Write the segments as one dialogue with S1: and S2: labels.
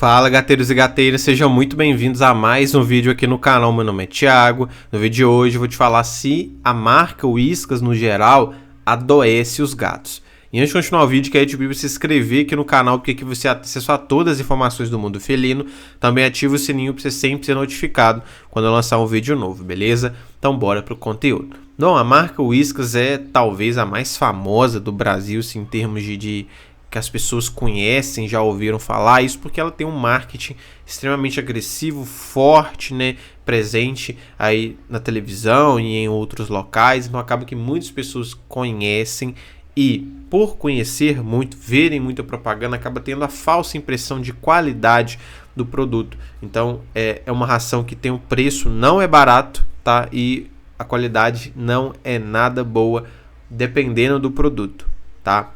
S1: Fala, gateiros e gateiras, sejam muito bem-vindos a mais um vídeo aqui no canal. Meu nome é Thiago. No vídeo de hoje eu vou te falar se a marca Whiskas, no geral, adoece os gatos. E antes de continuar o vídeo, quero te pedir para se inscrever aqui no canal, porque aqui você tem acesso a todas as informações do mundo felino. Também ativa o sininho para você sempre ser notificado quando eu lançar um vídeo novo, beleza? Então bora pro conteúdo. Não, a marca Whiskas é talvez a mais famosa do Brasil, assim, em termos de que as pessoas conhecem, já ouviram falar, isso porque ela tem um marketing extremamente agressivo, forte, né, presente aí na televisão e em outros locais, então acaba que muitas pessoas conhecem e por conhecer muito, verem muita propaganda, acaba tendo a falsa impressão de qualidade do produto. Então é uma ração que tem um preço, não é barato, tá? E a qualidade não é nada boa, dependendo do produto, tá?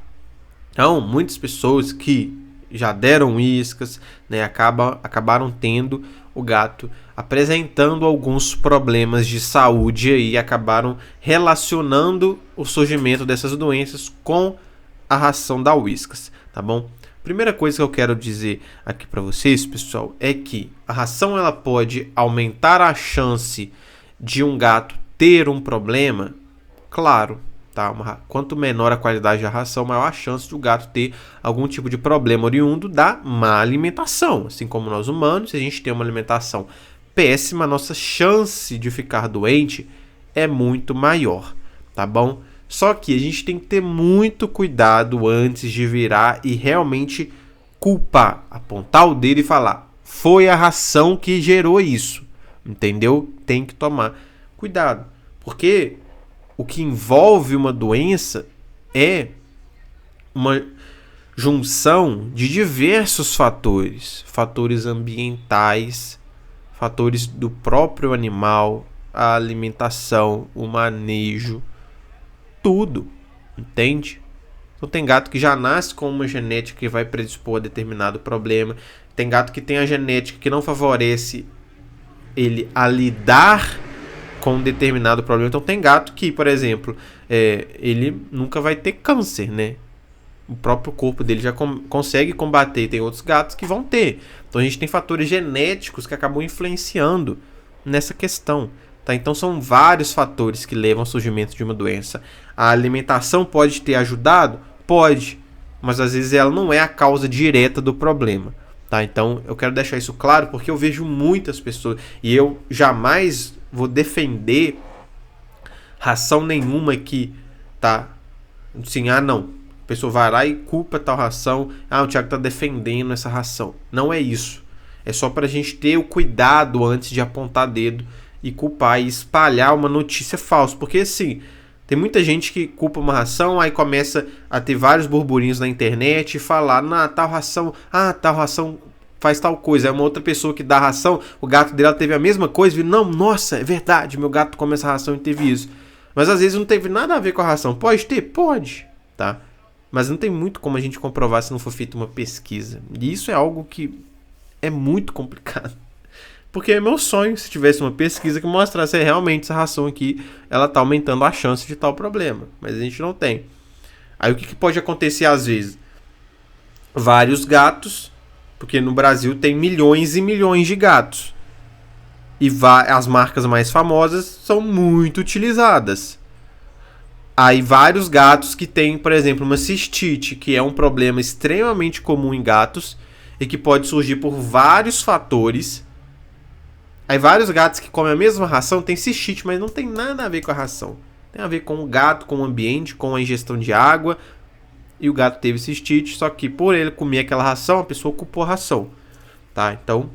S1: Então, muitas pessoas que já deram iscas, né, acabaram tendo o gato apresentando alguns problemas de saúde e acabaram relacionando o surgimento dessas doenças com a ração da Whiskas, tá bom? Primeira coisa que eu quero dizer aqui para vocês, pessoal, é que a ração ela pode aumentar a chance de um gato ter um problema, claro. Tá? Quanto menor a qualidade da ração, maior a chance do gato ter algum tipo de problema oriundo da má alimentação. Assim como nós humanos, se a gente tem uma alimentação péssima, a nossa chance de ficar doente é muito maior, tá bom? Só que a gente tem que ter muito cuidado antes de virar e realmente culpar, apontar o dedo e falar: foi a ração que gerou isso, entendeu? Tem que tomar cuidado, porque o que envolve uma doença é uma junção de diversos fatores. Fatores ambientais, fatores do próprio animal, a alimentação, o manejo, tudo, entende? Então tem gato que já nasce com uma genética que vai predispor a determinado problema. Tem gato que tem a genética que não favorece ele a lidar com um determinado problema. Então tem gato que, por exemplo, ele nunca vai ter câncer, né? O próprio corpo dele já consegue combater. Tem outros gatos que vão ter. Então a gente tem fatores genéticos que acabam influenciando nessa questão, tá? Então são vários fatores que levam ao surgimento de uma doença. A alimentação pode ter ajudado? Pode, mas às vezes ela não é a causa direta do problema, tá? Então eu quero deixar isso claro porque eu vejo muitas pessoas e eu jamais vou defender ração nenhuma aqui, tá? Assim, não. A pessoa vai lá e culpa tal ração. O Thiago tá defendendo essa ração. Não é isso. É só pra gente ter o cuidado antes de apontar dedo e culpar e espalhar uma notícia falsa. Porque assim, tem muita gente que culpa uma ração, aí começa a ter vários burburinhos na internet e falar, tal ração faz tal coisa. É uma outra pessoa que dá ração, o gato dela teve a mesma coisa, viu? Não, nossa, é verdade, meu gato come essa ração e teve isso. Mas às vezes não teve nada a ver com a ração. Pode ter? Pode, tá? Mas não tem muito como a gente comprovar se não for feita uma pesquisa. E isso é algo que é muito complicado. Porque é meu sonho se tivesse uma pesquisa que mostrasse realmente essa ração aqui, ela tá aumentando a chance de tal problema. Mas a gente não tem. Aí o que pode acontecer às vezes? Vários gatos, porque no Brasil tem milhões e milhões de gatos. E as marcas mais famosas são muito utilizadas. Aí vários gatos que têm, por exemplo, uma cistite, que é um problema extremamente comum em gatos e que pode surgir por vários fatores. Aí vários gatos que comem a mesma ração têm cistite, mas não tem nada a ver com a ração. Tem a ver com o gato, com o ambiente, com a ingestão de água. E o gato teve cistite, só que por ele comer aquela ração, a pessoa culpou a ração, tá? Então,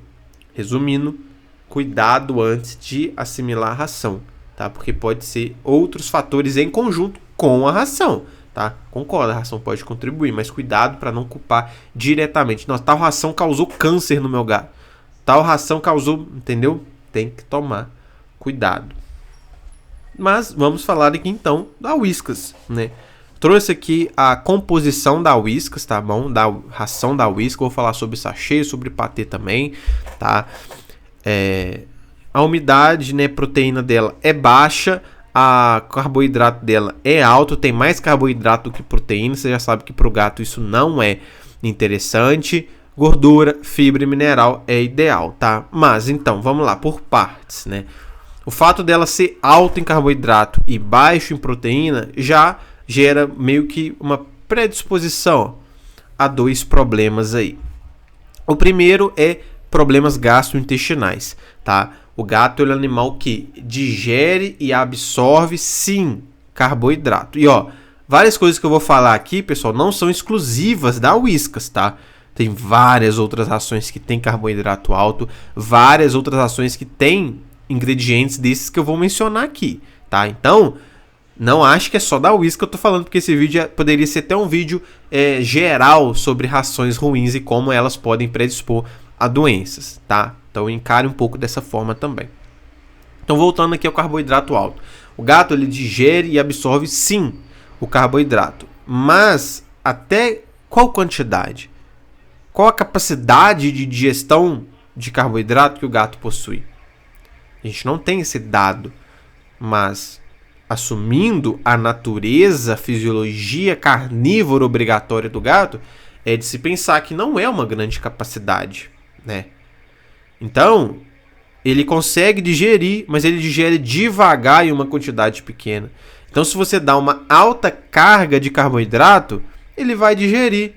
S1: resumindo, cuidado antes de assimilar a ração, tá? Porque pode ser outros fatores em conjunto com a ração, tá? Concordo, a ração pode contribuir, mas cuidado para não culpar diretamente. Nossa, tal ração causou câncer no meu gato. Tal ração causou, entendeu? Tem que tomar cuidado. Mas vamos falar aqui então da Whiskas, né? Trouxe aqui a composição da Whiskas, tá bom? Da ração da Whiskas. Vou falar sobre sachê, sobre patê também, tá? A umidade, né, proteína dela é baixa. A carboidrato dela é alto. Tem mais carboidrato do que proteína. Você já sabe que pro gato isso não é interessante. gordura, fibra e mineral é ideal, tá? Mas então, vamos lá, por partes, né? O fato dela ser alta em carboidrato e baixo em proteína já gera meio que uma predisposição a dois problemas aí. O primeiro é problemas gastrointestinais, tá? O gato é um animal que digere e absorve, sim, carboidrato. E ó, várias coisas que eu vou falar aqui, pessoal, não são exclusivas da Whiskas, tá? Tem várias outras rações que tem carboidrato alto, várias outras rações que tem ingredientes desses que eu vou mencionar aqui, tá? Então, não acho que é só da Whiskas que eu tô falando, porque esse vídeo poderia ser até um vídeo geral sobre rações ruins e como elas podem predispor a doenças, tá? Então, encare um pouco dessa forma também. Então, voltando aqui ao carboidrato alto. O gato, ele digere e absorve, sim, o carboidrato. Mas, até qual quantidade? Qual a capacidade de digestão de carboidrato que o gato possui? A gente não tem esse dado, mas assumindo a natureza, a fisiologia carnívora obrigatória do gato, é de se pensar que não é uma grande capacidade, né? Então, ele consegue digerir, mas ele digere devagar em uma quantidade pequena. Então, se você dá uma alta carga de carboidrato, ele vai digerir,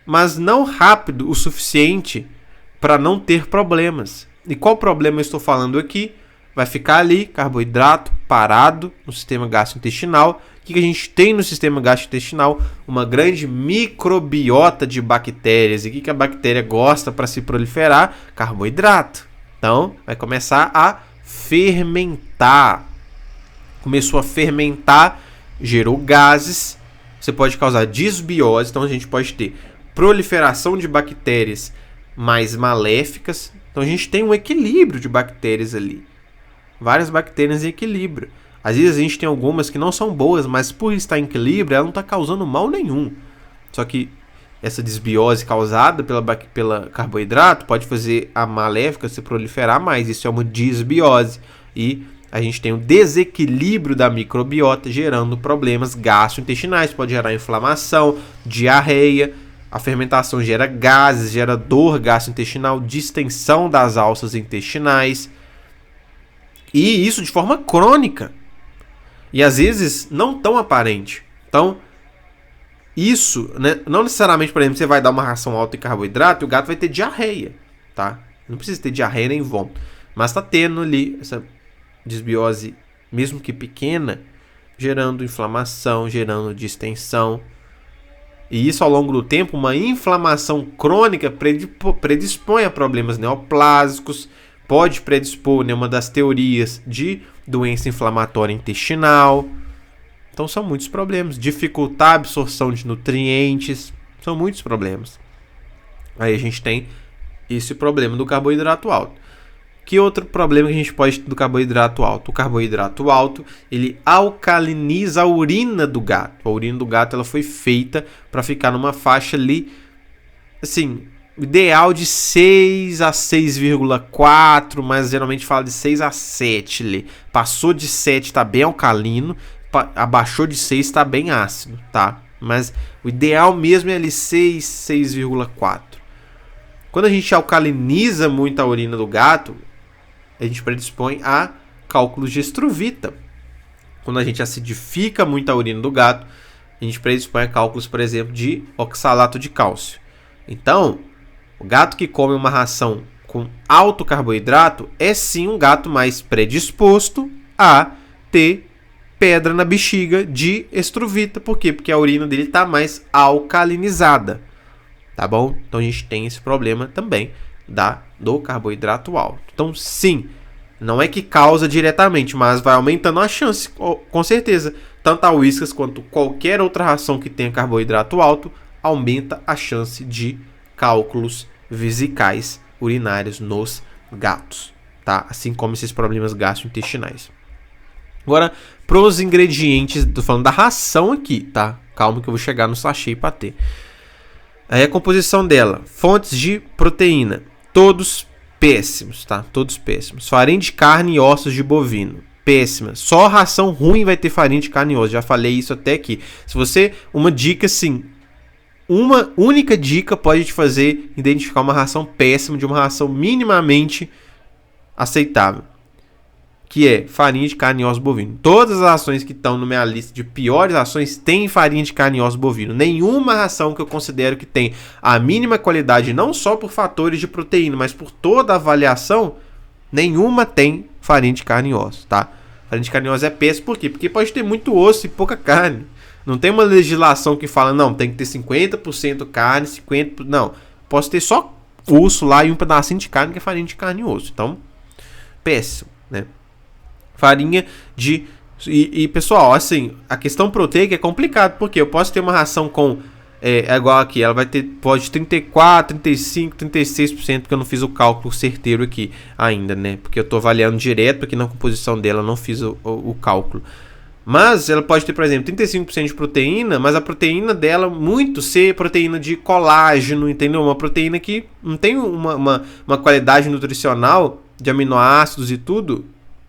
S1: mas não rápido o suficiente para não ter problemas. E qual problema eu estou falando aqui? Vai ficar ali, carboidrato parado no sistema gastrointestinal. O que a gente tem no sistema gastrointestinal? Uma grande microbiota de bactérias. E o que a bactéria gosta para se proliferar? Carboidrato. Então, vai começar a fermentar. Começou a fermentar, gerou gases. Você pode causar disbiose. Então, a gente pode ter proliferação de bactérias mais maléficas. Então a gente tem um equilíbrio de bactérias ali. Várias bactérias em equilíbrio. Às vezes a gente tem algumas que não são boas, mas por estar em equilíbrio, ela não está causando mal nenhum. Só que essa desbiose causada pela carboidrato pode fazer a maléfica se proliferar mais. Isso é uma desbiose. E a gente tem um desequilíbrio da microbiota gerando problemas gastrointestinais. Pode gerar inflamação, diarreia. A fermentação gera gases, gera dor gastrointestinal, distensão das alças intestinais. E isso de forma crônica. E às vezes não tão aparente. Então, isso, né, não necessariamente, por exemplo, você vai dar uma ração alta em carboidrato e o gato vai ter diarreia, tá? Não precisa ter diarreia nem vômito. Mas está tendo ali essa desbiose, mesmo que pequena, gerando inflamação, gerando distensão. E isso ao longo do tempo, uma inflamação crônica predispõe a problemas neoplásicos, pode predispor, né, uma das teorias de doença inflamatória intestinal. Então são muitos problemas. Dificultar a absorção de nutrientes, são muitos problemas. Aí a gente tem esse problema do carboidrato alto. Que outro problema que a gente pode ter do carboidrato alto? O carboidrato alto, ele alcaliniza a urina do gato. A urina do gato, ela foi feita para ficar numa faixa ali, assim, ideal de 6 a 6,4, mas geralmente fala de 6 a 7 ali. Passou de 7 está bem alcalino, abaixou de 6 está bem ácido, tá? Mas o ideal mesmo é ali 6, 6,4. Quando a gente alcaliniza muito a urina do gato, a gente predispõe a cálculos de estruvita. Quando a gente acidifica muito a urina do gato, a gente predispõe a cálculos, por exemplo, de oxalato de cálcio. Então, o gato que come uma ração com alto carboidrato é sim um gato mais predisposto a ter pedra na bexiga de estruvita. Por quê? Porque a urina dele está mais alcalinizada. Tá bom? Então a gente tem esse problema também do carboidrato alto. Então sim, não é que causa diretamente, mas vai aumentando a chance, com certeza. Tanto a Whiskas quanto qualquer outra ração que tenha carboidrato alto, aumenta a chance de cálculos vesicais urinários nos gatos, tá? Assim como esses problemas gastrointestinais. Agora, para os ingredientes, tô falando da ração aqui, tá? Calma que eu vou chegar no sachê e patê. Aí a composição dela, fontes de proteína, todos péssimos, tá? Todos péssimos. Farinha de carne e ossos de bovino, péssima. Só ração ruim vai ter farinha de carne e ossos. Já falei isso até aqui. Se você, uma dica assim, uma única dica pode te fazer identificar uma ração péssima de uma ração minimamente aceitável, que é farinha de carne e osso bovino. Todas as rações que estão na minha lista de piores rações têm farinha de carne e osso bovino. Nenhuma ração que eu considero que tem a mínima qualidade, não só por fatores de proteína, mas por toda a avaliação, nenhuma tem farinha de carne e osso, tá? Farinha de carne e osso é péssimo, por quê? Porque pode ter muito osso e pouca carne. Não tem uma legislação que fala, não, tem que ter 50% carne, 50%... Não, posso ter só osso lá e um pedacinho de carne que é farinha de carne e osso. Então, péssimo, né? Farinha de... E pessoal, assim, a questão proteica é complicado, porque eu posso ter uma ração com... É igual aqui, ela vai ter, pode 34, 35, 36%, porque eu não fiz o cálculo certeiro aqui ainda, né? Porque eu tô avaliando direto aqui na composição dela, eu não fiz o cálculo. Mas ela pode ter, por exemplo, 35% de proteína, mas a proteína dela muito ser proteína de colágeno, entendeu? Uma proteína que não tem uma qualidade nutricional de aminoácidos e tudo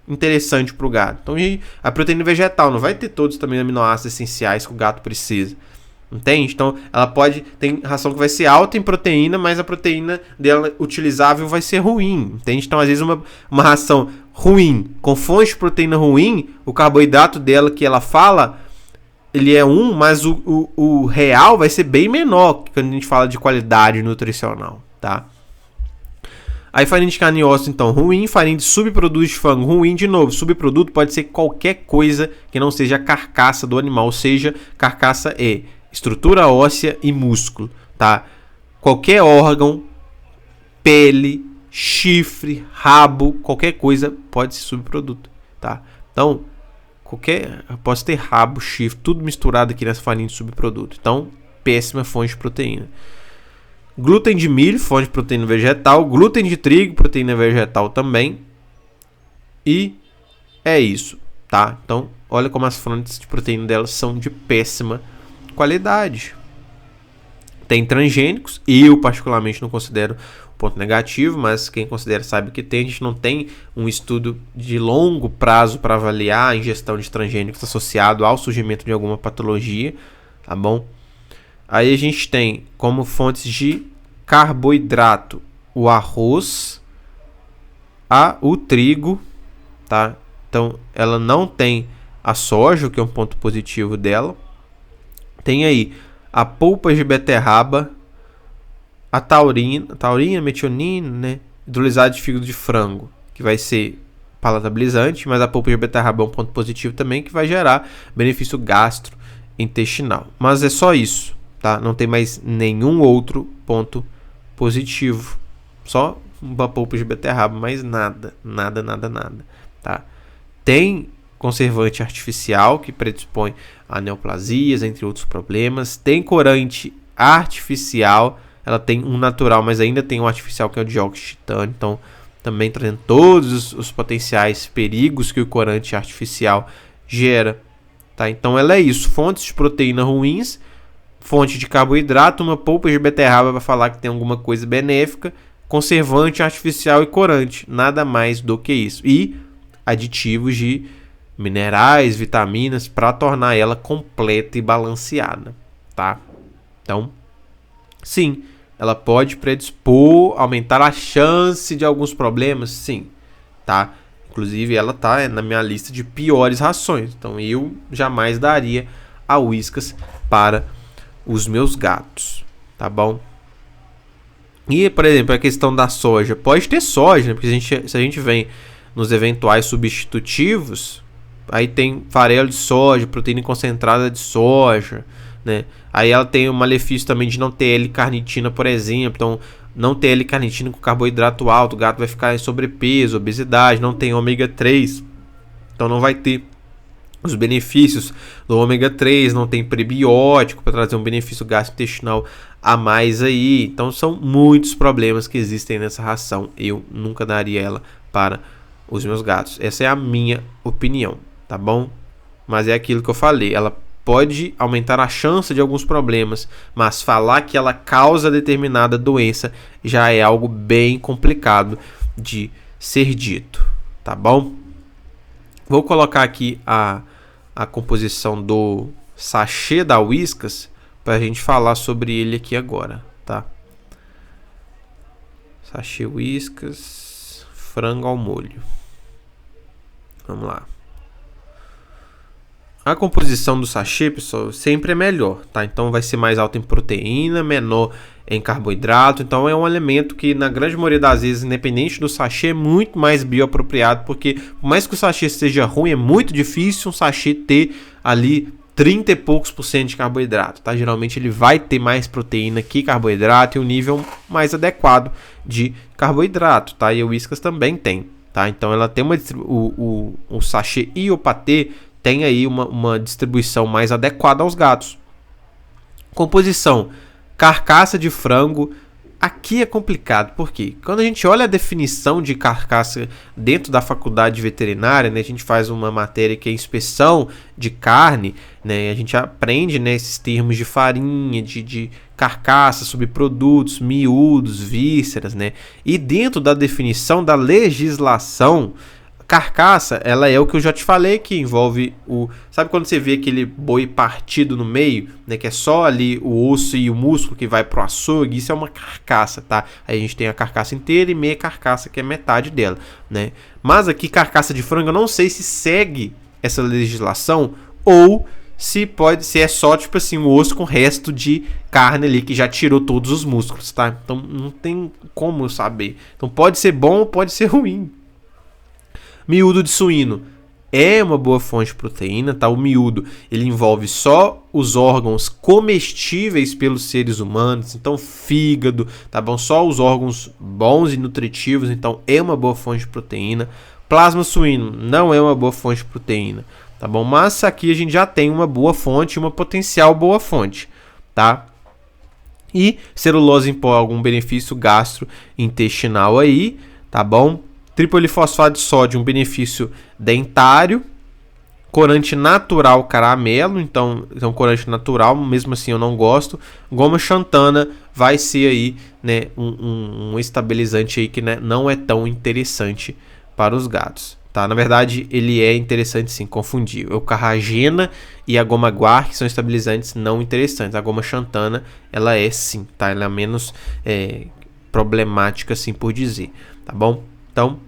S1: interessante para o gato. Então a proteína vegetal não vai ter todos também aminoácidos essenciais que o gato precisa. Entende? Então ela pode... Tem ração que vai ser alta em proteína, mas a proteína dela utilizável vai ser ruim. Entende? Então às vezes uma ração ruim, com fonte de proteína ruim, o carboidrato dela que ela fala, ele é 1, mas o real vai ser bem menor quando a gente fala de qualidade nutricional, tá? Aí farinha de carne e osso, então, ruim. Farinha de subproduto de frango, ruim. De novo, subproduto pode ser qualquer coisa que não seja a carcaça do animal, ou seja, carcaça é estrutura óssea e músculo, tá? Qualquer órgão, pele, chifre, rabo, qualquer coisa pode ser subproduto, tá? Então, posso ter rabo, chifre, tudo misturado aqui nessa farinha de subproduto. Então, péssima fonte de proteína. Glúten de milho, fonte de proteína vegetal. Glúten de trigo, proteína vegetal também. E é isso, tá? Então, olha como as fontes de proteína delas são de péssima qualidade. Tem transgênicos, eu particularmente não considero ponto negativo, mas quem considera sabe que tem. A gente não tem um estudo de longo prazo para avaliar a ingestão de transgênicos associado ao surgimento de alguma patologia, tá bom? Aí a gente tem como fontes de carboidrato o arroz, o trigo, tá? Então ela não tem a soja, o que é um ponto positivo dela. Tem aí a polpa de beterraba, a taurina, metionina, né? Hidrolisado de fígado de frango, que vai ser palatabilizante, mas a polpa de beterraba é um ponto positivo também, que vai gerar benefício gastrointestinal. Mas é só isso, tá? Não tem mais nenhum outro ponto positivo. Só uma polpa de beterraba, mais nada, tá? Tem conservante artificial que predispõe a neoplasias, entre outros problemas. Tem corante artificial, ela tem um natural, mas ainda tem um artificial que é o dióxido de titânio, então também trazendo todos os potenciais perigos que o corante artificial gera, tá? Então ela é isso, fontes de proteína ruins, fonte de carboidrato, uma polpa de beterraba para falar que tem alguma coisa benéfica, conservante artificial e corante, nada mais do que isso. E aditivos de minerais, vitaminas para tornar ela completa e balanceada, tá? Então, sim, ela pode predispor, aumentar a chance de alguns problemas, sim, tá? Inclusive ela tá na minha lista de piores rações, então eu jamais daria a Whiskas para os meus gatos, tá bom? E, por exemplo, a questão da soja, pode ter soja, né? Porque se a gente vem nos eventuais substitutivos, aí tem farelo de soja, proteína concentrada de soja, né? Aí ela tem o malefício também de não ter L-carnitina, por exemplo. Então, não ter L-carnitina com carboidrato alto, o gato vai ficar em sobrepeso, obesidade, não tem ômega 3. Então não vai ter os benefícios do ômega 3, não tem prebiótico para trazer um benefício gastrointestinal a mais aí. Então são muitos problemas que existem nessa ração. Eu nunca daria ela para os meus gatos. Essa é a minha opinião, tá bom? Mas é aquilo que eu falei, ela pode aumentar a chance de alguns problemas, mas falar que ela causa determinada doença já é algo bem complicado de ser dito, tá bom? Vou colocar aqui a composição do sachê da Whiskas pra gente falar sobre ele aqui agora, tá? Sachê Whiskas, frango ao molho. Vamos lá. A composição do sachê, pessoal, sempre é melhor, tá? Então vai ser mais alto em proteína, menor em carboidrato. Então é um alimento que, na grande maioria das vezes, independente do sachê, é muito mais bioapropriado, porque por mais que o sachê esteja ruim, é muito difícil um sachê ter ali 30 e poucos por cento de carboidrato, tá? Geralmente ele vai ter mais proteína que carboidrato e um nível mais adequado de carboidrato, tá? E o Whiskas também tem, tá? Então ela tem o sachê e o patê tem aí uma distribuição mais adequada aos gatos. Composição: carcaça de frango. Aqui é complicado, porque quando a gente olha a definição de carcaça dentro da faculdade veterinária, né, a gente faz uma matéria que é inspeção de carne, né, a gente aprende, né, esses termos de farinha, de carcaça, subprodutos, miúdos, vísceras, né, e dentro da definição da legislação, carcaça, ela é o que eu já te falei, que envolve o... Sabe quando você vê aquele boi partido no meio, né? Que é só ali o osso e o músculo que vai pro açougue? Isso é uma carcaça, tá? Aí a gente tem a carcaça inteira e meia carcaça, que é metade dela, né? Mas aqui, carcaça de frango, eu não sei se segue essa legislação ou se é só, tipo assim, o osso com o resto de carne ali, que já tirou todos os músculos, tá? Então não tem como saber. Então pode ser bom ou pode ser ruim. Miúdo de suíno é uma boa fonte de proteína, tá? O miúdo, ele envolve só os órgãos comestíveis pelos seres humanos, então fígado, tá bom? Só os órgãos bons e nutritivos, então é uma boa fonte de proteína. Plasma suíno não é uma boa fonte de proteína, tá bom? Mas aqui a gente já tem uma boa fonte, uma potencial boa fonte, tá? E celulose em pó, algum benefício gastrointestinal aí, tá bom? Tripolifosfato de sódio, um benefício dentário. Corante natural caramelo, então corante natural, mesmo assim eu não gosto. Goma xantana vai ser aí, né, um estabilizante aí que, né, não é tão interessante para os gatos, tá? Na verdade, ele é interessante sim, confundir. O carragena e a goma guar, que são estabilizantes não interessantes. A goma xantana, ela é sim, tá? Ela é menos problemática, assim por dizer, tá bom? Então,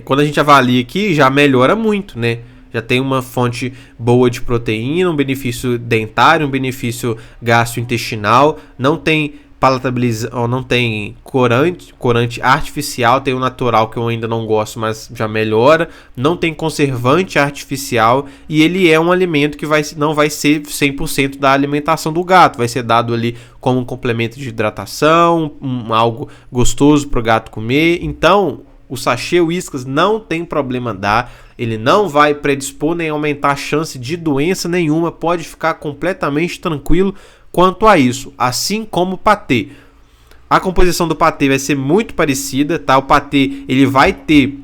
S1: quando a gente avalia aqui, já melhora muito, né? Já tem uma fonte boa de proteína, um benefício dentário, um benefício gastrointestinal, não tem palatabilização, não tem corante artificial, tem o natural que eu ainda não gosto, mas já melhora, não tem conservante artificial e ele é um alimento que não vai ser 100% da alimentação do gato, vai ser dado ali como um complemento de hidratação, algo gostoso para o gato comer. Então, o sachê Whiskas não tem problema dar, ele não vai predispor nem aumentar a chance de doença nenhuma, pode ficar completamente tranquilo quanto a isso, assim como o patê. A composição do patê vai ser muito parecida, tá? O patê, ele vai ter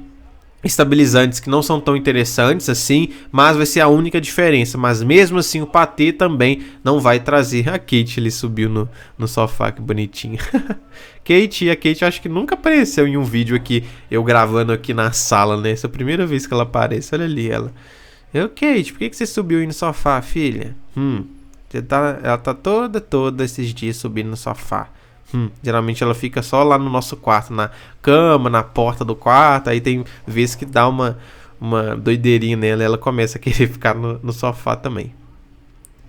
S1: estabilizantes que não são tão interessantes assim, mas vai ser a única diferença. Mas mesmo assim o patê também não vai trazer. A Kate, ele subiu no sofá, que bonitinha. A Kate acho que nunca apareceu em um vídeo aqui, eu gravando aqui na sala, né? Essa é a primeira vez que ela aparece, olha ali ela. Kate, por que você subiu aí no sofá, filha? Ela tá toda esses dias subindo no sofá. Geralmente ela fica só lá no nosso quarto, na cama, na porta do quarto. Aí tem vezes que dá uma doideirinha nela e ela começa a querer ficar no sofá também.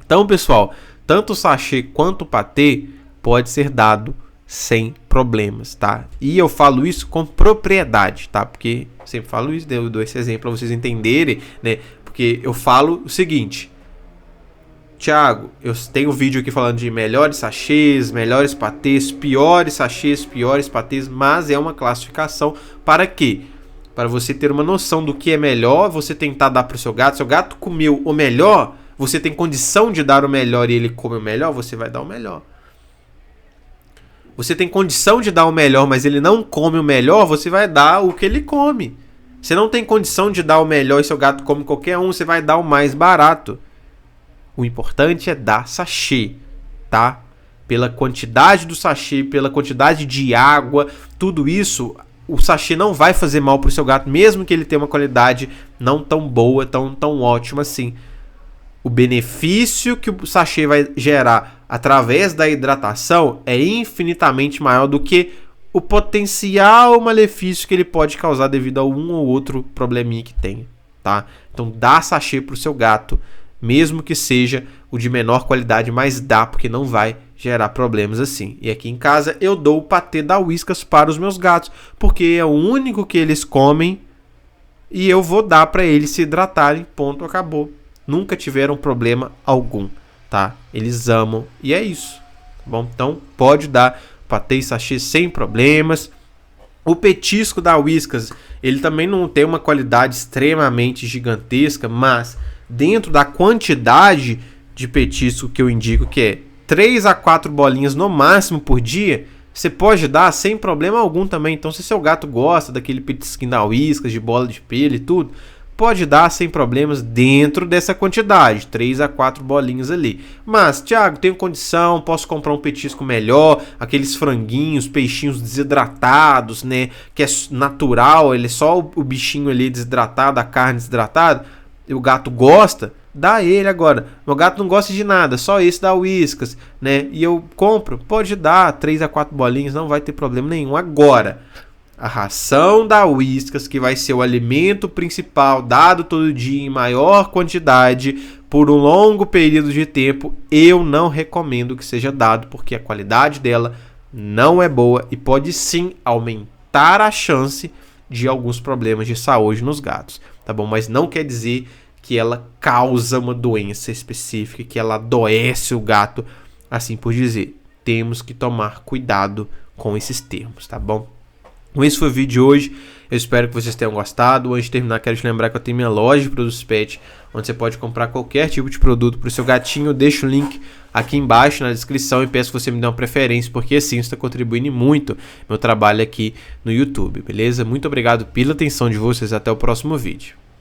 S1: Então, pessoal, tanto o sachê quanto o patê pode ser dado sem problemas, tá? E eu falo isso com propriedade, tá? Porque eu sempre falo isso, eu dou esse exemplo para vocês entenderem, né? Porque eu falo o seguinte: Thiago, eu tenho um vídeo aqui falando de melhores sachês, melhores patês, piores sachês, piores patês, mas é uma classificação para quê? Para você ter uma noção do que é melhor, você tentar dar para o seu gato. Seu gato comeu o melhor, você tem condição de dar o melhor e ele come o melhor, você vai dar o melhor. Você tem condição de dar o melhor, mas ele não come o melhor, você vai dar o que ele come. Você não tem condição de dar o melhor e seu gato come qualquer um, você vai dar o mais barato. O importante é dar sachê, tá? Pela quantidade do sachê, pela quantidade de água, tudo isso, o sachê não vai fazer mal pro seu gato, mesmo que ele tenha uma qualidade não tão boa, tão ótima assim. O benefício que o sachê vai gerar através da hidratação é infinitamente maior do que o potencial malefício que ele pode causar devido a um ou outro probleminha que tem, tá? Então dá sachê pro seu gato, mesmo que seja o de menor qualidade, mas dá, porque não vai gerar problemas assim. E aqui em casa eu dou o patê da Whiskas para os meus gatos, porque é o único que eles comem e eu vou dar para eles se hidratarem, ponto, acabou. Nunca tiveram problema algum, tá? Eles amam e é isso, tá bom? Então pode dar patê e sachê sem problemas. O petisco da Whiskas, ele também não tem uma qualidade extremamente gigantesca, mas dentro da quantidade de petisco que eu indico, que é 3 a 4 bolinhas no máximo por dia, você pode dar sem problema algum também. Então se seu gato gosta daquele petisquinho da Whiskas, de bola de pelo e tudo, pode dar sem problemas dentro dessa quantidade, 3 a 4 bolinhas ali. Mas, Thiago, tenho condição, posso comprar um petisco melhor, aqueles franguinhos, peixinhos desidratados, né, que é natural, ele é só o bichinho ali desidratado, a carne desidratada, e o gato gosta, dá ele agora. Meu gato não gosta de nada, só esse da Whiskas, né, e eu compro, pode dar 3 a 4 bolinhas, não vai ter problema nenhum. Agora, a ração da Whiskas, que vai ser o alimento principal dado todo dia em maior quantidade por um longo período de tempo, eu não recomendo que seja dado, porque a qualidade dela não é boa e pode sim aumentar a chance de alguns problemas de saúde nos gatos, tá bom? Mas não quer dizer que ela causa uma doença específica, que ela adoece o gato, assim por dizer. Temos que tomar cuidado com esses termos, tá bom? Esse foi o vídeo de hoje, eu espero que vocês tenham gostado. Antes de terminar, quero te lembrar que eu tenho minha loja de produtos pet, onde você pode comprar qualquer tipo de produto para o seu gatinho. Eu deixo o link aqui embaixo na descrição e peço que você me dê uma preferência, porque assim está contribuindo muito meu trabalho aqui no YouTube, beleza? Muito obrigado pela atenção de vocês, até o próximo vídeo.